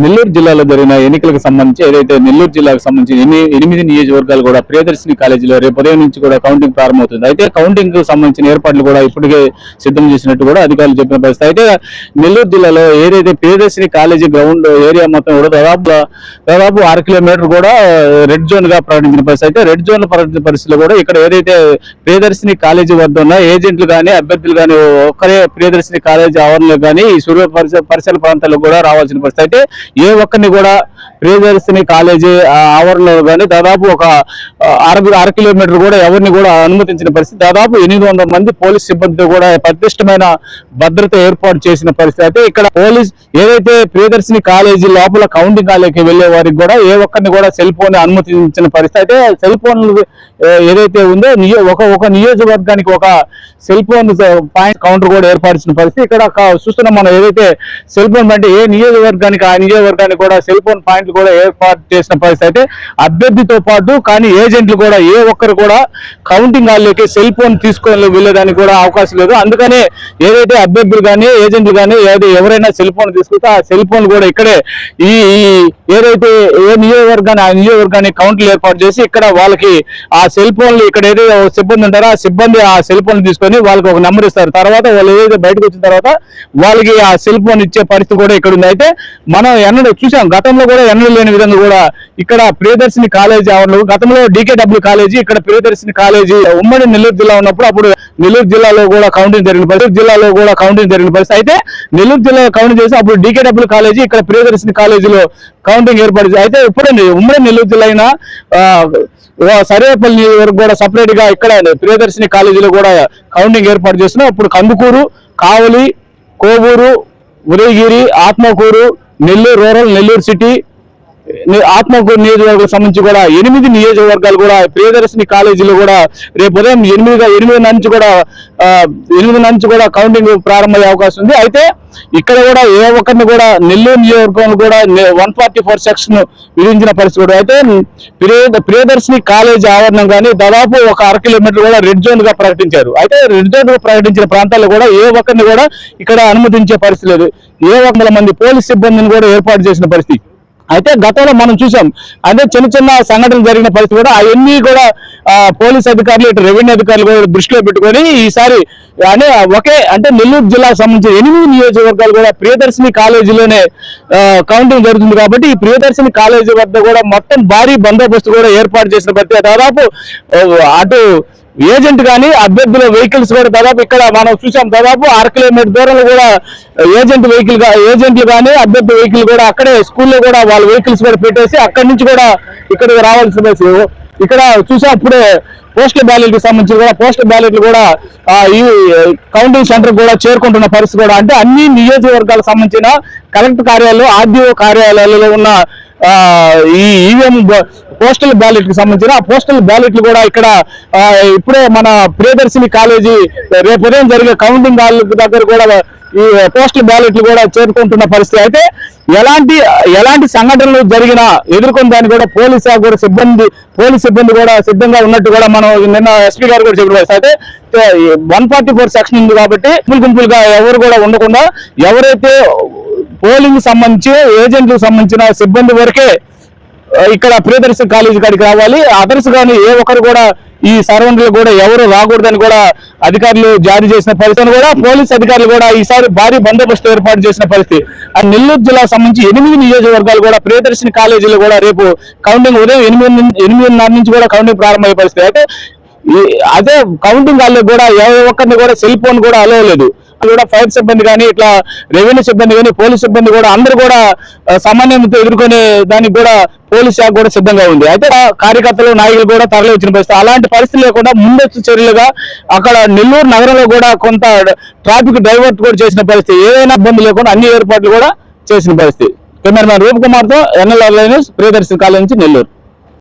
నెల్లూరు జిల్లాలో జరిగిన ఎన్నికలకు సంబంధించి ఏదైతే నెల్లూరు జిల్లాకు సంబంధించి 8 నియోజకవర్గాలు కూడా ప్రియదర్శిని కాలేజీలో రేపు ఉదయం నుంచి కూడా కౌంటింగ్ ప్రారంభమవుతుంది. అయితే కౌంటింగ్ కు సంబంధించిన ఏర్పాట్లు కూడా ఇప్పటికే సిద్ధం చేసినట్టు కూడా అధికారులు చెప్పిన పరిస్థితి. అయితే నెల్లూరు జిల్లాలో ఏదైతే ప్రియదర్శిని కాలేజీ గ్రౌండ్ ఏరియా మొత్తం కూడా దాదాపు 6 కిలోమీటర్ కూడా రెడ్ జోన్ గా ప్రకటించిన పరిస్థితి. అయితే రెడ్ జోన్ ప్రకటించిన పరిస్థితిలో కూడా ఇక్కడ ఏదైతే ప్రియదర్శిని కాలేజీ వద్ద ఉన్న ఏజెంట్లు కానీ అభ్యర్థులు కానీ ఒక్కరే ప్రియదర్శిని కాలేజీ ఆవరణలో కానీ ఈ సూర్య పరిసర ప్రాంతాల్లో కూడా రావాల్సిన పరిస్థితి. అయితే ఏ ఒక్కరిని కూడా ప్రియదర్శిని కాలేజీ ఆవరణలో కానీ దాదాపు ఒక 6 కిలోమీటర్ కూడా ఎవరిని కూడా అనుమతించిన పరిస్థితి. దాదాపు 800 మంది పోలీస్ సిబ్బందితో కూడా పటిష్టమైన భద్రత ఏర్పాటు చేసిన పరిస్థితి. అయితే ఇక్కడ పోలీస్ ఏదైతే ప్రియదర్శిని కాలేజీ లోపల కౌంటింగ్ హాల్లోకి వెళ్లే వారికి కూడా ఏ ఒక్కరిని కూడా సెల్ ఫోన్ అనుమతించిన పరిస్థితి. అయితే సెల్ ఫోన్లు ఏదైతే ఉందో ఒక నియోజకవర్గానికి ఒక సెల్ ఫోన్ పాయింట్ కౌంటర్ కూడా ఏర్పరిచిన పరిస్థితి. ఇక్కడ చూస్తున్నాం మనం ఏదైతే సెల్ ఫోన్ అంటే ఏ నియోజకవర్గానికి ఆ నియోజకవర్గానికి కూడా సెల్ ఫోన్ పాయింట్లు కూడా ఏర్పాటు చేసిన పరిస్థితి. అయితే అభ్యర్థితో పాటు కానీ ఏజెంట్లు కూడా ఏ ఒక్కరు కూడా కౌంటింగ్ హాల్లోకి సెల్ ఫోన్ తీసుకొని వెళ్ళేదానికి కూడా అవకాశం లేదు. అందుకనే ఏదైతే అభ్యర్థులు కానీ ఏజెంట్లు కానీ ఎవరైనా సెల్ ఫోన్ తీసుకుంటే ఆ సెల్ ఫోన్ కూడా ఇక్కడే ఈ ఏదైతే ఏ నియోజకవర్గాన్ని ఆ నియోజకవర్గాన్ని కౌంటర్లు ఏర్పాటు చేసి ఇక్కడ వాళ్ళకి ఆ సెల్ ఫోన్లు ఇక్కడ ఏదైతే సిబ్బంది ఉంటారో ఆ సిబ్బంది ఆ సెల్ ఫోన్ తీసుకొని వాళ్ళకి ఒక నెంబర్ ఇస్తారు. తర్వాత వాళ్ళు ఏదైతే బయటకు వచ్చిన తర్వాత వాళ్ళకి ఆ సెల్ ఫోన్ ఇచ్చే పరిస్థితి కూడా ఇక్కడ ఉంది. అయితే మనం ఎన్నడూ చూసాం, గతంలో కూడా ఎన్నడూ లేని విధంగా కూడా ఇక్కడ ప్రియదర్శిని కాలేజీ ఆవరణలో గతంలో DKW కాలేజీ ఇక్కడ ప్రియదర్శిని కాలేజీ ఉమ్మడి నెల్లూరు జిల్లా ఉన్నప్పుడు అప్పుడు నెల్లూరు జిల్లాలో కూడా కౌంటింగ్ జరిగిన పరిస్థితి. అయితే నెల్లూరు జిల్లా కౌంటింగ్ చేసి అప్పుడు DKW కాలేజీ ఇక్కడ ప్రియదర్శిని కాలేజీలో కౌంటింగ్ ఏర్పడింది. అయితే ఇప్పుడే ఉమ్మడి నెల్లూరు జిల్లా అయినా సర్వేపల్లి వరకు కూడా సపరేట్ గా ఇక్కడ ప్రియదర్శిని కాలేజీలో కూడా కౌంటింగ్ ఏర్పాటు చేస్తున్నాం. ఇప్పుడు కందుకూరు, కావలి, కోవూరు, ఉదయగిరి, ఆత్మకూరు, నెల్లూరు రూరల్, నెల్లూరు సిటీ, ఆత్మకూరు నియోజకవర్గం సంబంధించి కూడా 8 నియోజకవర్గాలు కూడా ప్రియదర్శిని కాలేజీలో కూడా రేపు ఉదయం 8 నుంచి కూడా కౌంటింగ్ ప్రారంభమయ్యే అవకాశం ఉంది. అయితే ఇక్కడ కూడా ఏ ఒక్కరిని కూడా నెల్లూరు నియోజకవర్గం కూడా 144 సెక్షన్ విధించిన పరిస్థితి కూడా. అయితే ప్రియదర్శిని కాలేజీ ఆవరణం కానీ దాదాపు ఒక 1/2 కిలోమీటర్ కూడా రెడ్ జోన్ గా ప్రకటించారు. అయితే రెడ్ జోన్ గా ప్రకటించిన ప్రాంతాల్లో కూడా ఏ ఒక్కరిని కూడా ఇక్కడ అనుమతించే పరిస్థితి లేదు. 700 మంది పోలీస్ సిబ్బందిని కూడా ఏర్పాటు చేసిన పరిస్థితి. అయితే గతంలో మనం చూసాం, అదే చిన్న సంఘటనలు జరిగిన పరిస్థితి కూడా అవన్నీ కూడా పోలీస్ అధికారులు ఇటు రెవెన్యూ అధికారులు కూడా దృష్టిలో పెట్టుకొని ఈసారి అంటే నెల్లూరు జిల్లాకు సంబంధించిన 8 నియోజకవర్గాలు కూడా ప్రియదర్శిని కాలేజీలోనే కౌంటింగ్ జరుగుతుంది. కాబట్టి ఈ ప్రియదర్శిని కాలేజీ వద్ద కూడా మొత్తం భారీ బందోబస్తు కూడా ఏర్పాటు చేసిన పరిస్థితి. దాదాపు అటు ఏజెంట్ కానీ అభ్యర్థుల వెహికల్స్ కూడా దాదాపు ఇక్కడ మనం చూసాం, దాదాపు 6 కిలోమీటర్ దూరంలో కూడా ఏజెంట్లు కానీ అభ్యర్థి వెహికల్ కూడా అక్కడే స్కూల్లో కూడా వాళ్ళ వెహికల్స్ కూడా పెట్టేసి అక్కడి నుంచి కూడా ఇక్కడికి రావాల్సిన పరిస్థితి. ఇక్కడ చూసాం అప్పుడే పోస్టల్ బ్యాలెట్ కి సంబంధించి కూడా పోస్టల్ బ్యాలెట్లు కూడా ఈ కౌంటింగ్ సెంటర్ కూడా చేరుకుంటున్న పరిస్థితి కూడా. అంటే అన్ని నియోజకవర్గాలకు సంబంధించిన కలెక్టర్ కార్యాలయాలు, RDO కార్యాలయాలలో ఉన్న ఈ ఈవీఎం పోస్టల్ బ్యాలెట్ కి సంబంధించిన ఆ పోస్టల్ బ్యాలెట్లు కూడా ఇక్కడ ఇప్పుడే మన ప్రియదర్శిని కాలేజీ రేపు ఉదయం జరిగే కౌంటింగ్ హాల్ దగ్గర కూడా ఈ పోస్టల్ బ్యాలెట్లు కూడా చేరుకుంటున్న పరిస్థితి. అయితే ఎలాంటి సంఘటనలు జరిగినా ఎదుర్కొన్న దాన్ని కూడా పోలీస్ సిబ్బంది కూడా సిద్ధంగా ఉన్నట్టు కూడా మనం నిన్న SP గారు కూడా చెప్పిన పరిస్థితి. అయితే 144 సెక్షన్ ఉంది కాబట్టి గుంపులుగా ఎవరు కూడా ఉండకుండా ఎవరైతే పోలింగ్ సంబంధించి ఏజెంట్లకు సంబంధించిన సిబ్బంది వరకే ఇక్కడ ప్రియదర్శిని కాలేజీ కాడికి రావాలి. అదర్స్ కానీ ఏ ఒక్కరు కూడా ఈ సరౌండ్లో కూడా ఎవరు రాకూడదని కూడా అధికారులు జారీ చేసిన పరిస్థితి కూడా పోలీస్ అధికారులు కూడా ఈసారి భారీ బందోబస్తు ఏర్పాటు చేసిన పరిస్థితి. నెల్లూరు జిల్లాకు సంబంధించి 8 నియోజకవర్గాలు కూడా ప్రియదర్శిని కాలేజీలో కూడా రేపు కౌంటింగ్ ఉదయం 8:30 నుంచి కూడా కౌంటింగ్ ప్రారంభమయ్యే పరిస్థితి. అయితే అదే కౌంటింగ్ హాల్లో కూడా ఏ ఒక్కరిని కూడా సెల్ ఫోన్ కూడా అలో లేదు. కూడా ఫైర్ సిబ్బంది కానీ ఇట్లా రెవెన్యూ సిబ్బంది కానీ పోలీస్ సిబ్బంది కూడా అందరూ కూడా సమన్వయంతో ఎదుర్కొనే దానికి కూడా పోలీస్ శాఖ కూడా సిద్ధంగా ఉంది. అయితే కార్యకర్తలు నాయకులు కూడా తరలి వచ్చిన పరిస్థితి. అలాంటి పరిస్థితి లేకుండా ముందస్తు చర్యలుగా అక్కడ నెల్లూరు నగరంలో కూడా కొంత ట్రాఫిక్ డైవర్ట్ కూడా చేసిన పరిస్థితి. ఏదైనా ఇబ్బంది లేకుండా అన్ని ఏర్పాట్లు కూడా చేసిన పరిస్థితి. కెమెరామెన్ రూప్ కుమార్తో NLR న్యూస్, ప్రియదర్శిని కాలేజీ నుంచి నెల్లూరు.